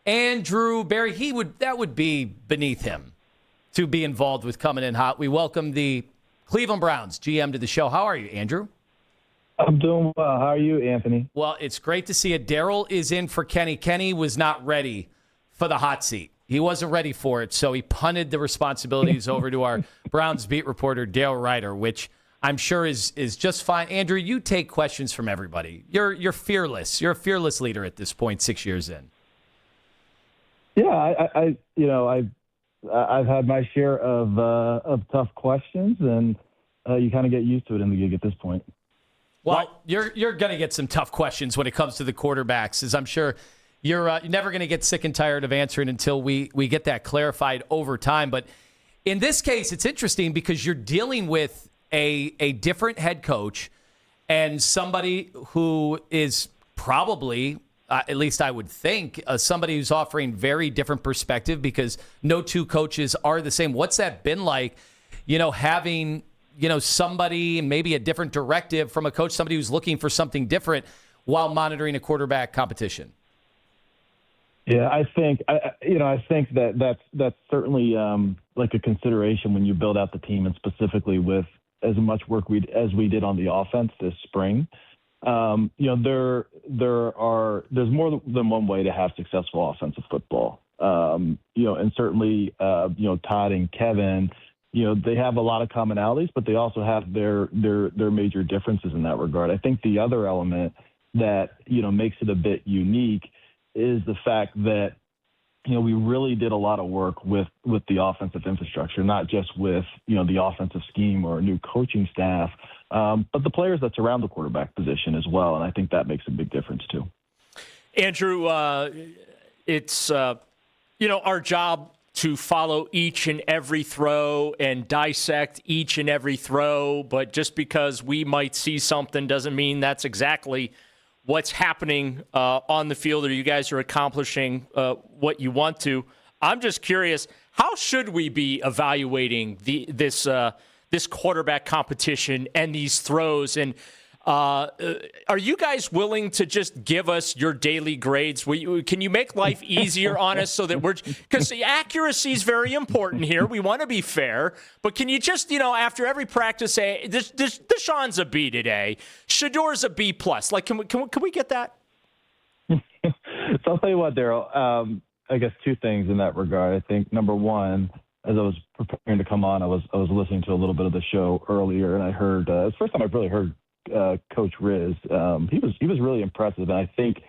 Andrew Barry, that would be beneath him to be involved with coming in hot. We welcome the Cleveland Browns GM to the show. How are you, Andrew? I'm doing well. How are you, Anthony? Well, it's great to see it. Daryl is in for Kenny. Kenny was not ready for the hot seat. He wasn't ready for it, so he punted the responsibilities over to our Browns beat reporter, Dale Ryder, which I'm sure is just fine. Andrew, you take questions from everybody. You're fearless. You're a fearless leader at this point, 6 years in. Yeah, I've had my share of tough questions, and you kind of get used to it in the gig at this point. Well, you're going to get some tough questions when it comes to the quarterbacks, as I'm sure you're never going to get sick and tired of answering until we get that clarified over time. But in this case, it's interesting because you're dealing with a different head coach and somebody who is probably, at least I would think, somebody who's offering very different perspective because no two coaches are the same. What's that been like, having somebody, maybe a different directive from a coach, somebody who's looking for something different while monitoring a quarterback competition? Yeah, I think that's certainly like a consideration when you build out the team, and specifically with as much work as we did on the offense this spring. There's more than one way to have successful offensive football. And certainly Todd and Kevin, they have a lot of commonalities, but they also have their major differences in that regard. I think the other element that makes it a bit unique is the fact that we really did a lot of work with the offensive infrastructure, not just with the offensive scheme or a new coaching staff, but the players that surround the quarterback position as well. And I think that makes a big difference too. Andrew, it's our job to follow each and every throw and dissect each and every throw, but just because we might see something doesn't mean that's exactly what's happening on the field, or you guys are accomplishing what you want to. I'm just curious, how should we be evaluating this quarterback competition and these throws? And are you guys willing to just give us your daily grades? Can you make life easier on us so that because the accuracy is very important here. We want to be fair, but can you just, after every practice say, Deshaun's a B today, Shedeur's a B plus? Like, can we get that? So I'll tell you what, Daryl, I guess two things in that regard. I think number one, as I was preparing to come on, I was listening to a little bit of the show earlier, and I heard, it's the first time I've really heard Coach Riz. He was really impressive, and I think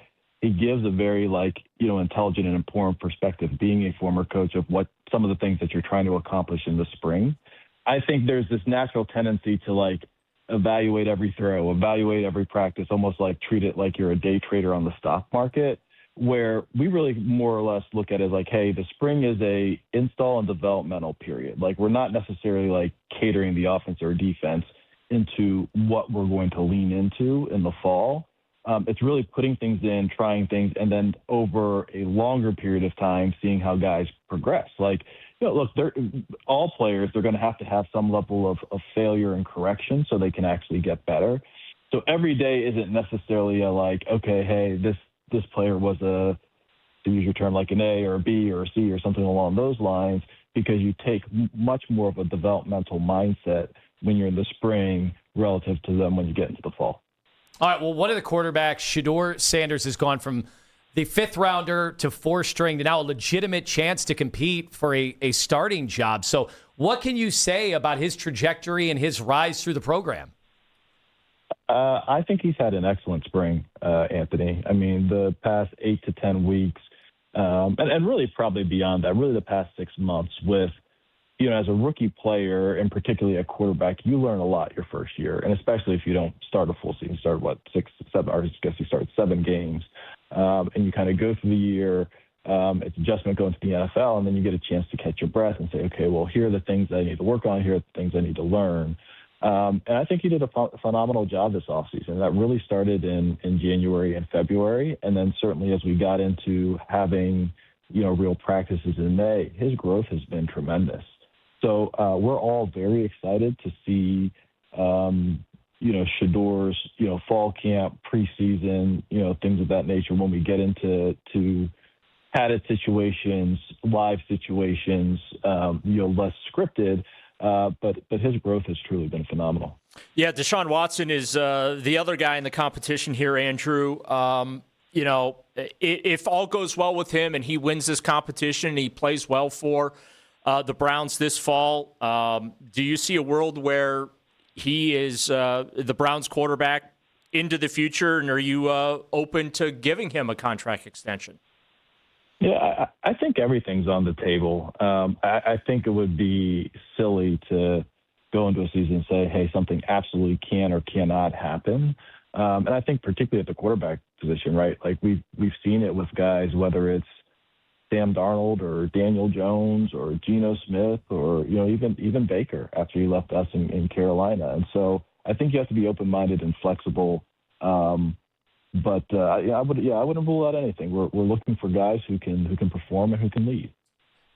he gives a very intelligent and informed perspective, being a former coach, of what some of the things that you're trying to accomplish in the spring. I think there's this natural tendency to evaluate every throw, evaluate every practice, almost treat it like you're a day trader on the stock market, where we really more or less look at it as hey, the spring is a install and developmental period. We're not necessarily catering the offense or defense into what we're going to lean into in the fall. It's really putting things in, trying things, and then over a longer period of time, seeing how guys progress. Look, all players, they're going to have some level of failure and correction so they can actually get better. So every day isn't necessarily okay, hey, this player was to use your term, an A or a B or a C or something along those lines, because you take much more of a developmental mindset when you're in the spring relative to them when you get into the fall. All right, well, one of the quarterbacks, Shedeur Sanders, has gone from the fifth rounder to fourth string to now a legitimate chance to compete for a starting job. So what can you say about his trajectory and his rise through the program? I think he's had an excellent spring, Anthony. I mean, the past 8 to 10 weeks, and really probably beyond that, really the past 6 months with, as a rookie player, and particularly a quarterback, you learn a lot your first year, and especially if you don't start a full season, start 6, 7, or I guess you start 7 games, and you kind of go through the year. It's adjustment going to the NFL, and then you get a chance to catch your breath and say, okay, well, here are the things I need to work on, here are the things I need to learn. And I think he did a phenomenal job this offseason. That really started in January and February, and then certainly as we got into having real practices in May, his growth has been tremendous. So we're all very excited to see, Shedeur's, fall camp, preseason, things of that nature when we get into padded situations, live situations, less scripted. But his growth has truly been phenomenal. Yeah, Deshaun Watson is the other guy in the competition here, Andrew. If all goes well with him and he wins this competition and he plays well for the Browns this fall, do you see a world where he is the Browns quarterback into the future, and are you open to giving him a contract extension? Yeah, I think everything's on the table. I think it would be silly to go into a season and say, hey, something absolutely can or cannot happen. And I think particularly at the quarterback position, right? Like we've seen it with guys, whether it's Sam Darnold or Daniel Jones or Geno Smith or, even Baker after he left us in Carolina. And so I think you have to be open-minded and flexible. I wouldn't rule out anything. We're looking for guys who can perform and who can lead.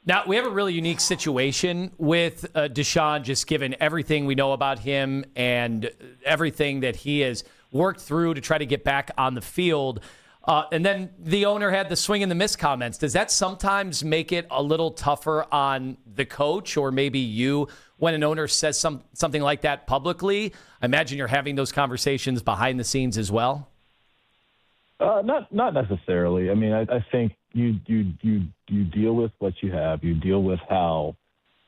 Now, we have a really unique situation with Deshaun, just given everything we know about him and everything that he has worked through to try to get back on the field. And then the owner had the swing and the miss comments. Does that sometimes make it a little tougher on the coach or maybe you when an owner says something like that publicly? I imagine you're having those conversations behind the scenes as well. Not necessarily. I mean, I think you deal with what you have. You deal with how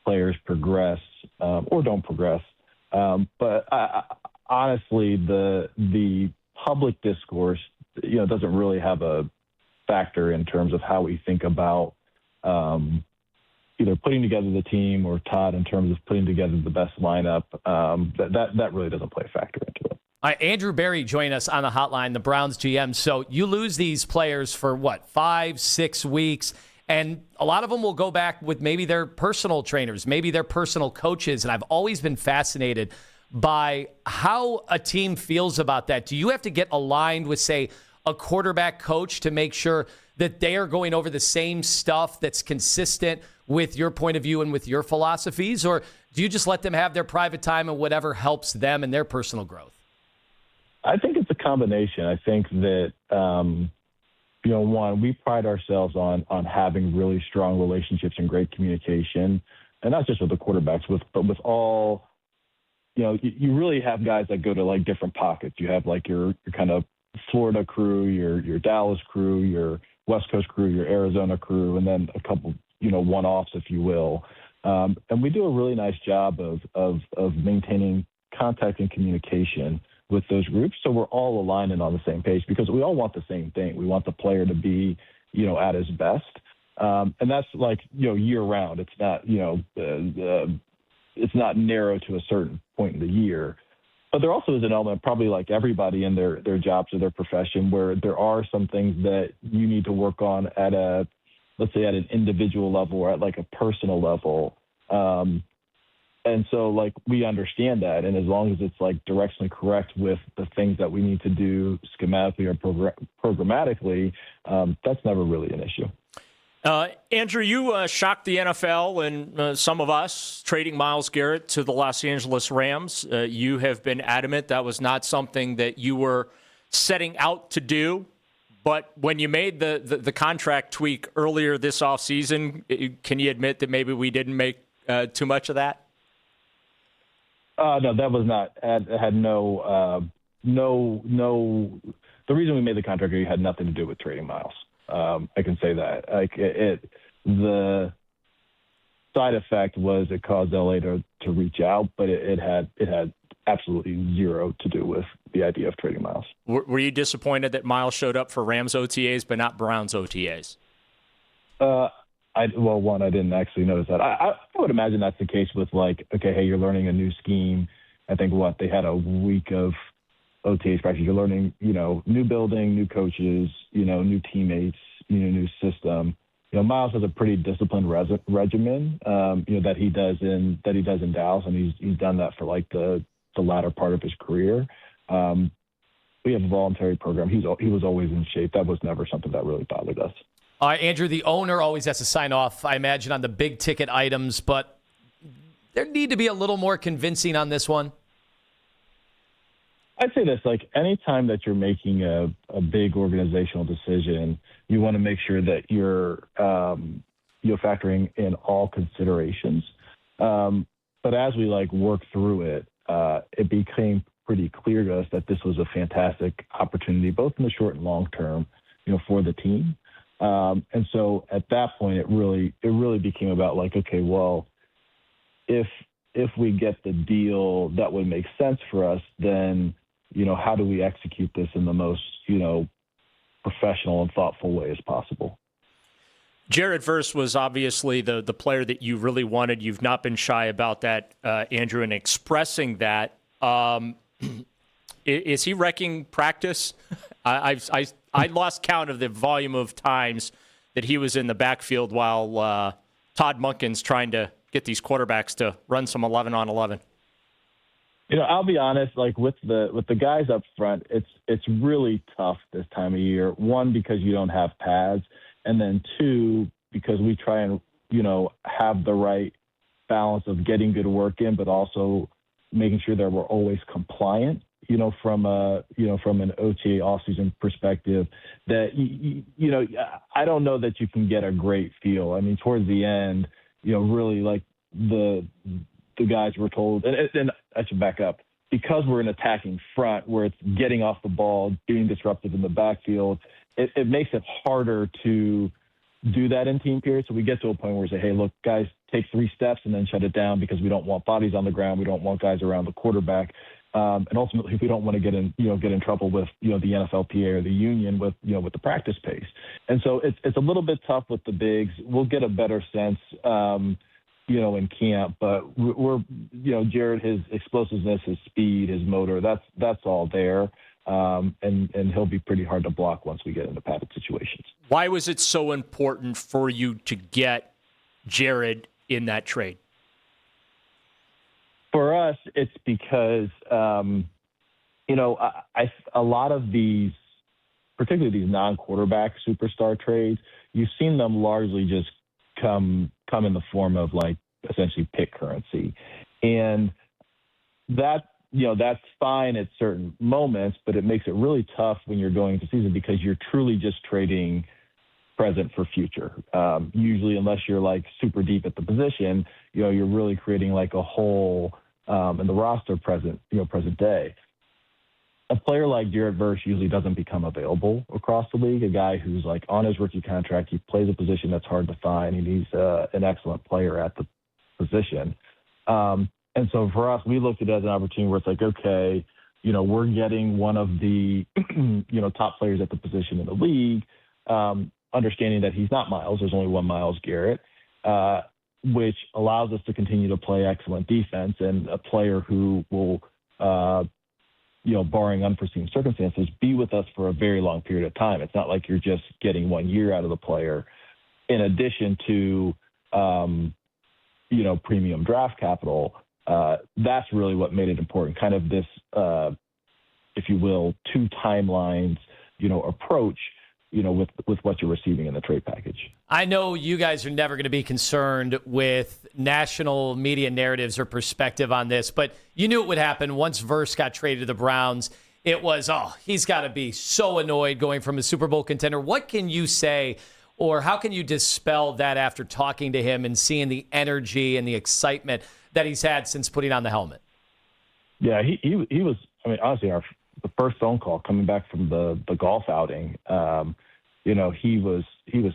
players progress or don't progress. But honestly, the public discourse, doesn't really have a factor in terms of how we think about either putting together the team or Todd in terms of putting together the best lineup. That really doesn't play a factor into it. All right, Andrew Berry joined us on the hotline, the Browns GM. So you lose these players for 5-6 weeks, and a lot of them will go back with maybe their personal trainers, maybe their personal coaches. And I've always been fascinated by how a team feels about that. Do you have to get aligned with, say, a quarterback coach to make sure that they are going over the same stuff that's consistent with your point of view and with your philosophies? Or do you just let them have their private time and whatever helps them and their personal growth? I think it's a combination. I think that, one, we pride ourselves on having really strong relationships and great communication, and not just with the quarterbacks, but with all, you really have guys that go to like different pockets. You have like your kind of Florida crew, your Dallas crew, your West Coast crew, your Arizona crew, and then a couple, one-offs, if you will. And we do a really nice job of maintaining contact and communication with those groups, so we're all aligned and on the same page because we all want the same thing. We want the player to be, at his best, and that's like year round. It's not it's not narrow to a certain point in the year. But there also is an element, probably like everybody in their jobs or their profession, where there are some things that you need to work on at let's say at an individual level or at like a personal level. And so, like, we understand that. And as long as it's, like, directionally correct with the things that we need to do schematically or programmatically, that's never really an issue. Andrew, you shocked the NFL and some of us trading Myles Garrett to the Los Angeles Rams. You have been adamant that was not something that you were setting out to do. But when you made the contract tweak earlier this offseason, can you admit that maybe we didn't make too much of that? No, that was not. It had no. The reason we made the contract had nothing to do with trading Myles. I can say that. Like the side effect was it caused LA to reach out, but it had absolutely zero to do with the idea of trading Myles. Were you disappointed that Myles showed up for Rams OTAs but not Browns OTAs? I didn't actually notice that. I would imagine that's the case with like, okay, hey, you're learning a new scheme. I think they had a week of OTAs practice. You're learning, new building, new coaches, new teammates, new system. Myles has a pretty disciplined regimen, that he does in Dallas, and he's done that for like the latter part of his career. We have a voluntary program. He was always in shape. That was never something that really bothered us. All right, Andrew, the owner always has to sign off, I imagine, on the big ticket items, but there need to be a little more convincing on this one. I'd say this, like anytime that you're making a big organizational decision, you want to make sure that you're factoring in all considerations. But as we work through it, it became pretty clear to us that this was a fantastic opportunity, both in the short and long term, for the team. And so at that point, it really became about okay, well, if we get the deal that would make sense for us, then how do we execute this in the most professional and thoughtful way as possible? Jared Verse was obviously the player that you really wanted. You've not been shy about that, Andrew, in expressing that. Is he wrecking practice? I lost count of the volume of times that he was in the backfield while Todd Monken's trying to get these quarterbacks to run some 11 on 11. I'll be honest. With the guys up front, it's really tough this time of year. One, because you don't have pads, and then two, because we try and have the right balance of getting good work in, but also making sure that we're always compliant. From an OTA offseason perspective, that I don't know that you can get a great feel. I mean, towards the end, really the guys were told, and I should back up, because we're an attacking front where it's getting off the ball, being disruptive in the backfield, it makes it harder to do that in team periods. So we get to a point where we say, hey, look, guys, take 3 steps and then shut it down, because we don't want bodies on the ground. We don't want guys around the quarterback. And ultimately, we don't want to get in trouble with, the NFLPA or the union with the practice pace. And so it's a little bit tough with the bigs. We'll get a better sense, in camp, but we're Jared, his explosiveness, his speed, his motor, that's all there. And he'll be pretty hard to block once we get into padded situations. Why was it so important for you to get Jared in that trade? For us, it's because, a lot of these, particularly these non-quarterback superstar trades, you've seen them largely just come in the form of essentially pick currency. And that, that's fine at certain moments, but it makes it really tough when you're going into season, because you're truly just trading present for future. Usually, unless you're super deep at the position, you're really creating a hole in the roster present day. A player like Jared Verse usually doesn't become available across the league. A guy who's on his rookie contract, he plays a position that's hard to find, and he's an excellent player at the position. And so for us, we looked at it as an opportunity where it's okay, we're getting one of the top players at the position in the league. Understanding that he's not Miles, there's only one Myles Garrett, which allows us to continue to play excellent defense, and a player who will, barring unforeseen circumstances, be with us for a very long period of time. It's not like you're just getting 1 year out of the player, in addition to, premium draft capital. That's really what made it important, kind of this, if you will, 2 timelines, approach, with what you're receiving in the trade package. I know you guys are never going to be concerned with national media narratives or perspective on this, but you knew it would happen once Verse got traded to the Browns. It was, he's got to be so annoyed going from a Super Bowl contender. What can you say, or how can you dispel that after talking to him and seeing the energy and the excitement that he's had since putting on the helmet? Yeah, he was, honestly, the first phone call coming back from the golf outing, he was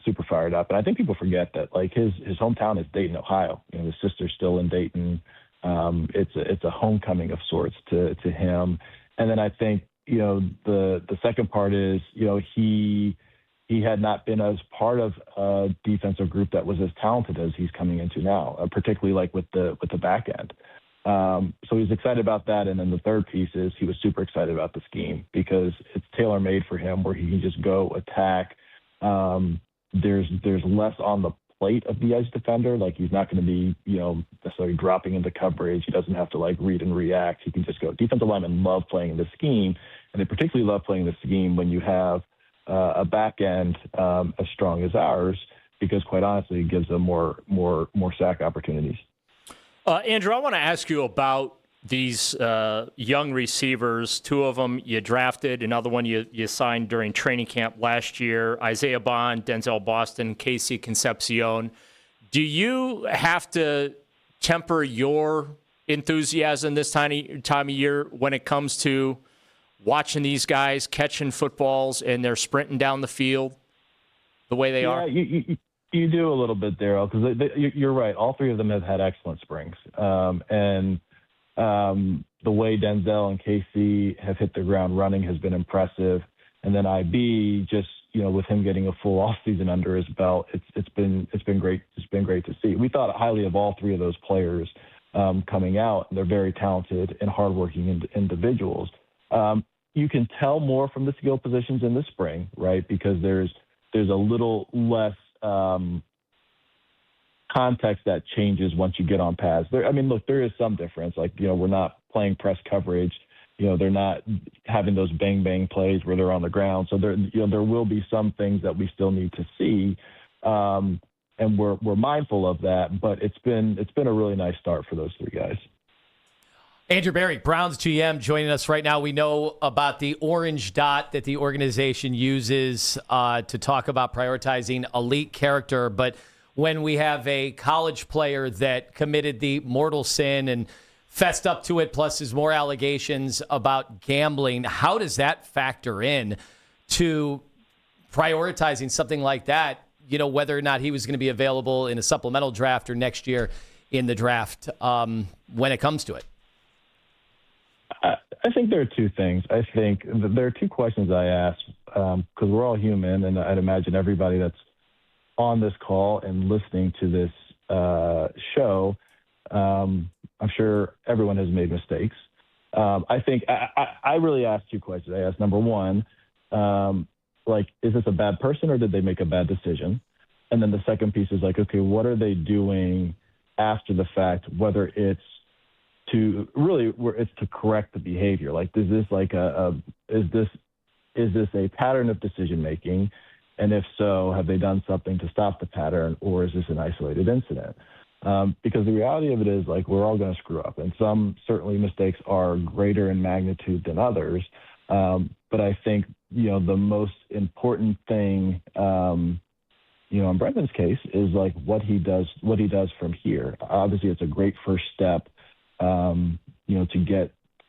super fired up. And I think people forget that his hometown is Dayton, Ohio. His sister's still in Dayton. It's a homecoming of sorts to him. And then I think, the second part is, he had not been as part of a defensive group that was as talented as he's coming into now, particularly with the back end. So he's excited about that. And then the third piece is he was super excited about the scheme, because it's tailor-made for him, where he can just go attack. There's less on the plate of the edge defender. He's not going to be, necessarily dropping into coverage. He doesn't have to read and react. He can just go. Defensive linemen love playing in the scheme, and they particularly love playing the scheme when you have a back end as strong as ours, because quite honestly, it gives them more sack opportunities. Andrew, I want to ask you about these young receivers. Two of them you drafted, another one you signed during training camp last year, Isaiah Bond, Denzel Boston, Casey Concepcion. Do you have to temper your enthusiasm this time of year when it comes to watching these guys catching footballs and they're sprinting down the field the way they are? You do a little bit, Daryl, because you're right. All three of them have had excellent springs. And the way Denzel and Casey have hit the ground running has been impressive. And then IB, just, with him getting a full offseason under his belt, it's been great. It's been great to see. We thought highly of all three of those players coming out. They're very talented and hardworking individuals. You can tell more from the skill positions in the spring, right? Because there's a little less context that changes once you get on pads. There is some difference. Like, we're not playing press coverage. They're not having those bang plays where they're on the ground. So there will be some things that we still need to see, and we're mindful of that. But it's been a really nice start for those three guys. Andrew Berry, Browns GM, joining us right now. We know about the orange dot that the organization uses to talk about prioritizing elite character. But when we have a college player that committed the mortal sin and fessed up to it, plus there's more allegations about gambling, how does that factor in to prioritizing something like that, whether or not he was going to be available in a supplemental draft or next year in the draft when it comes to it? I think there are two things. I think there are two questions I ask because we're all human, and I'd imagine everybody that's on this call and listening to this show, I'm sure everyone has made mistakes. I think I really ask two questions. I ask, number one, is this a bad person or did they make a bad decision? And then the second piece is okay, what are they doing after the fact, whether it's to correct the behavior? Is this a pattern of decision making? And if so, have they done something to stop the pattern, or is this an isolated incident? Because the reality of it is, we're all going to screw up, and some certainly mistakes are greater in magnitude than others. But I think the most important thing, in Brendan's case, is what he does from here. Obviously, it's a great first step, to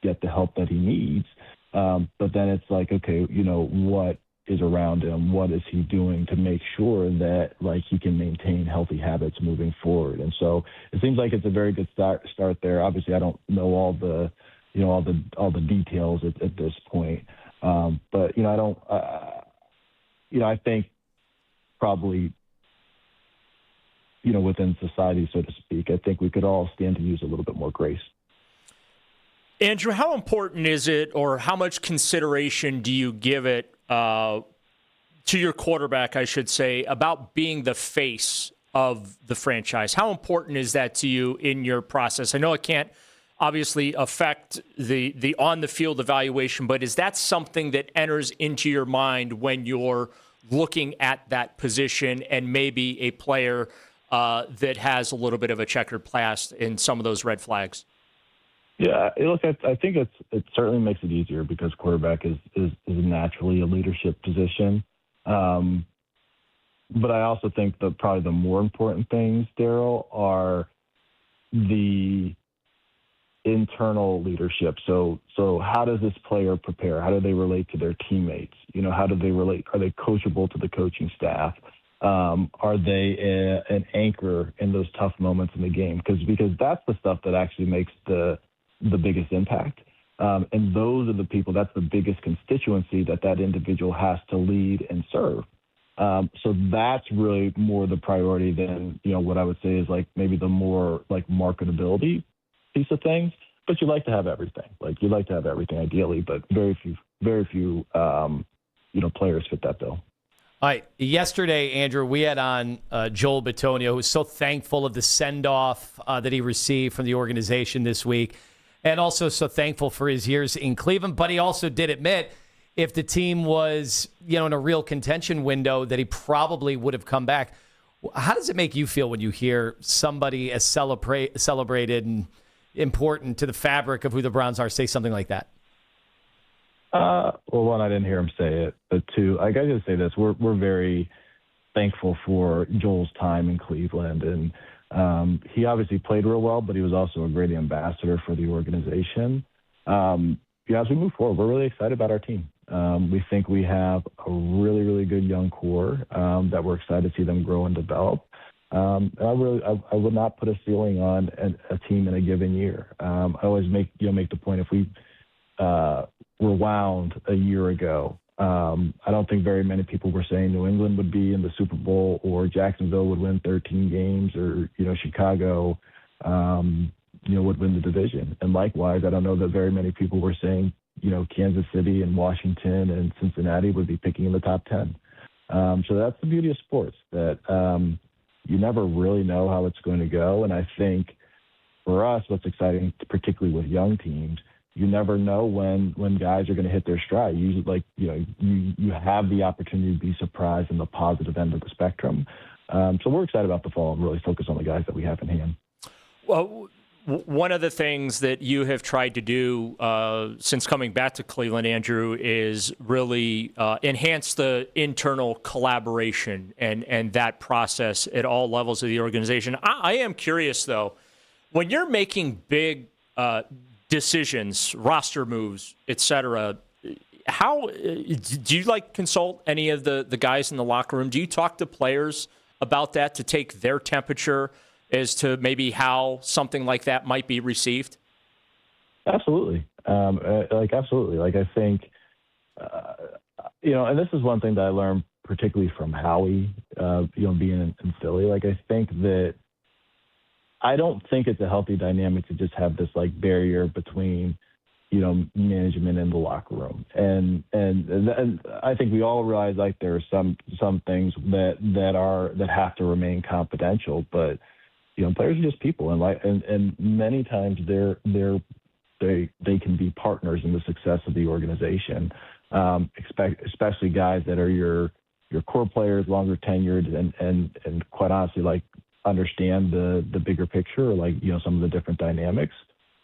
get the help that he needs. But then it's okay, what is around him? What is he doing to make sure that he can maintain healthy habits moving forward? And so it seems like it's a very good start there. Obviously, I don't know all the details at this point. But I think probably, within society, so to speak, I think we could all stand to use a little bit more grace. Andrew, how important is it, or how much consideration do you give it to your quarterback, I should say, about being the face of the franchise? How important is that to you in your process? I know it can't obviously affect the on-the-field evaluation, but is that something that enters into your mind when you're looking at that position and maybe a player that has a little bit of a checkered past in some of those red flags? Yeah, look, I think it certainly makes it easier because quarterback is naturally a leadership position. But I also think that probably the more important things, Daryl, are the internal leadership. So how does this player prepare? How do they relate to their teammates? How do they relate? Are they coachable to the coaching staff? Are they an anchor in those tough moments in the game? Because that's the stuff that actually makes the biggest impact. And those are the people, that's the biggest constituency that individual has to lead and serve. So that's really more the priority than, what I would say is maybe the more marketability piece of things. But you like to have everything. You like to have everything ideally, but very few players fit that bill. All right. Yesterday, Andrew, we had on Joel Bitonio, who was so thankful of the send-off that he received from the organization this week, and also so thankful for his years in Cleveland. But he also did admit if the team was, in a real contention window, that he probably would have come back. How does it make you feel when you hear somebody as celebrated and, important to the fabric of who the Browns are? Say something like that. Well, one, I didn't hear him say it, but two, I got to say this: we're very thankful for Joel's time in Cleveland, and he obviously played real well, but he was also a great ambassador for the organization. As we move forward, we're really excited about our team. We think we have a really, really good young core that we're excited to see them grow and develop. And I would not put a ceiling on a team in a given year. I always make the point, if we rewound a year ago, I don't think very many people were saying New England would be in the Super Bowl, or Jacksonville would win 13 games, or Chicago would win the division. And likewise, I don't know that very many people were saying Kansas City and Washington and Cincinnati would be picking in the top 10. So that's the beauty of sports, that you never really know how it's going to go. And I think for us, what's exciting, particularly with young teams, you never know when guys are going to hit their stride. Usually, you have the opportunity to be surprised in the positive end of the spectrum. So we're excited about the fall and really focus on the guys that we have in hand. Well, one of the things that you have tried to do since coming back to Cleveland, Andrew, is really enhance the internal collaboration and that process at all levels of the organization. I am curious, though, when you're making big decisions, roster moves, et cetera, how do you consult any of the guys in the locker room? Do you talk to players about that to take their temperature as to maybe how something like that might be received? Absolutely. Absolutely. I think, and this is one thing that I learned particularly from Howie, being in Philly. I think that I don't think it's a healthy dynamic to just have this barrier between, management and the locker room. And I think we all realize there are some things that have to remain confidential, but players are just people, and many times they can be partners in the success of the organization, especially guys that are your core players, longer tenured, and quite honestly, understand the bigger picture, some of the different dynamics.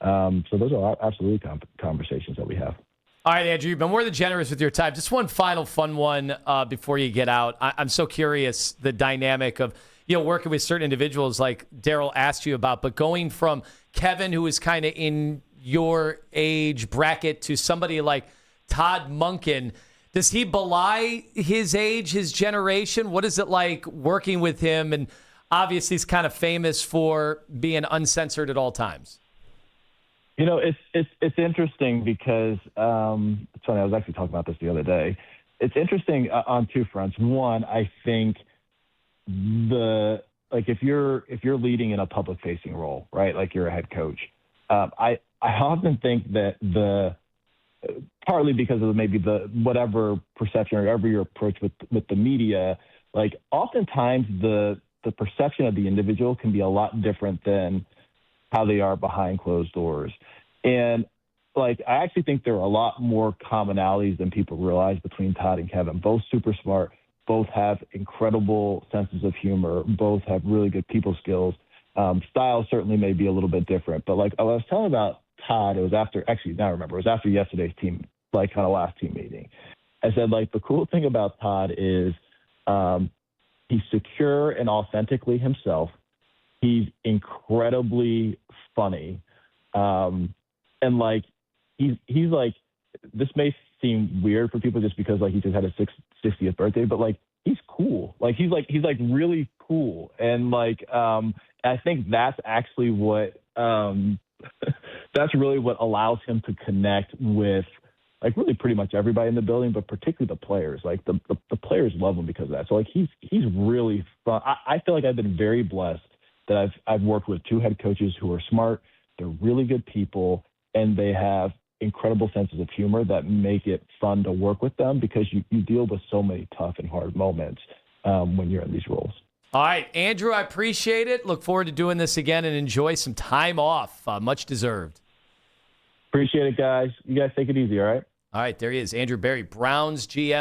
So those are absolutely conversations that we have. All right, Andrew, you've been more than generous with your time. Just one final fun one before you get out. I'm so curious, the dynamic of working with certain individuals like Daryl asked you about, but going from Kevin, who is kind of in your age bracket, to somebody like Todd Monken. Does he belie his age, his generation? What is it like working with him? And obviously he's kind of famous for being uncensored at all times. It's interesting because it's funny. I was actually talking about this the other day. It's interesting on two fronts. One, I think if you're leading in a public facing role, right? You're a head coach. I often think that partly because of maybe the whatever perception or whatever your approach with the media, oftentimes the perception of the individual can be a lot different than how they are behind closed doors. And I actually think there are a lot more commonalities than people realize between Todd and Kevin. Both super smart, both have incredible senses of humor, both have really good people skills. Styles certainly may be a little bit different, but I was telling about Todd, it was after yesterday's team, kind of last team meeting. I said, the cool thing about Todd is he's secure and authentically himself. He's incredibly funny. And he's this may seem weird for people just because he just had his 60th birthday, but he's cool. He's really cool. And I think that's actually what that's really what allows him to connect with really pretty much everybody in the building, but particularly the players. The players love him because of that. So he's really fun. I feel like I've been very blessed that I've worked with two head coaches who are smart. They're really good people, and they have incredible senses of humor that make it fun to work with them because you deal with so many tough and hard moments when you're in these roles. All right, Andrew, I appreciate it. Look forward to doing this again and enjoy some time off. Much deserved. Appreciate it, guys. You guys take it easy, all right? All right, there he is, Andrew Berry, Browns GM.